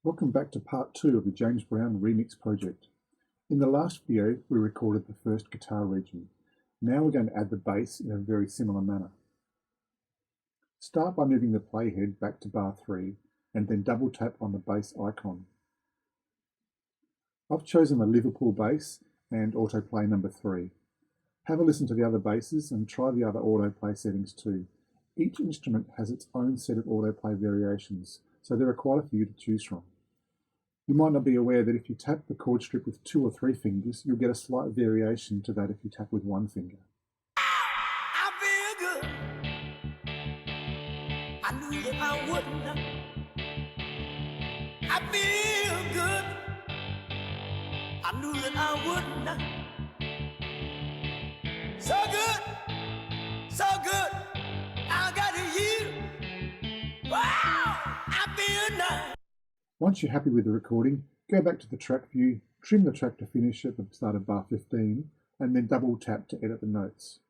Welcome back to part 2 of the James Brown Remix project. In the last video, we recorded the first guitar region. Now we're going to add the bass in a very similar manner. Start by moving the playhead back to bar 3 and then double tap on the bass icon. I've chosen the Liverpool bass and autoplay number 3. Have a listen to the other basses and try the other autoplay settings too. Each instrument has its own set of autoplay variations, so there are quite a few to choose from. You might not be aware that if you tap the chord strip with 2 or 3 fingers, you'll get a slight variation to that if you tap with 1 finger. I feel good. I knew that I wouldn't. I feel good. I knew that I wouldn't. So good, so good. I got you. Wow, I feel nice. Once you're happy with the recording, go back to the track view, trim the track to finish at the start of bar 15, and then double tap to edit the notes.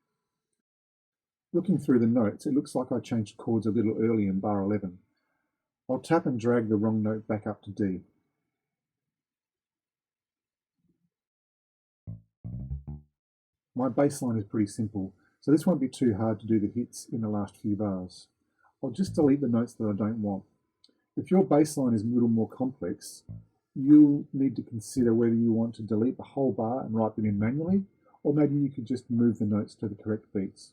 Looking through the notes, it looks like I changed chords a little early in bar 11. I'll tap and drag the wrong note back up to D. My bass line is pretty simple, so this won't be too hard to do the hits in the last few bars. I'll just delete the notes that I don't want. If your bass line is a little more complex, you'll need to consider whether you want to delete the whole bar and write them in manually, or maybe you could just move the notes to the correct beats.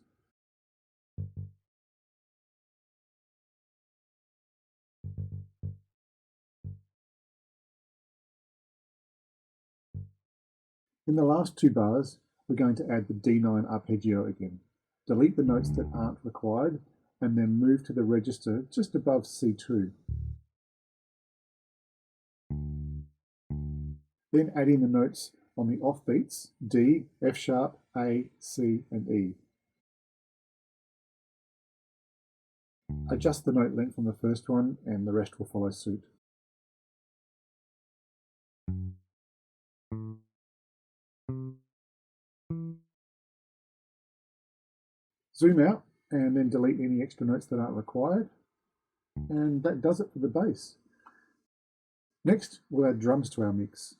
In the last 2 bars, we're going to add the D9 arpeggio again. Delete the notes that aren't required, and then move to the register just above C2. Then add in the notes on the off beats, D, F sharp, A, C, and E. Adjust the note length on the first one and the rest will follow suit. Zoom out and then delete any extra notes that aren't required. And that does it for the bass. Next, we'll add drums to our mix.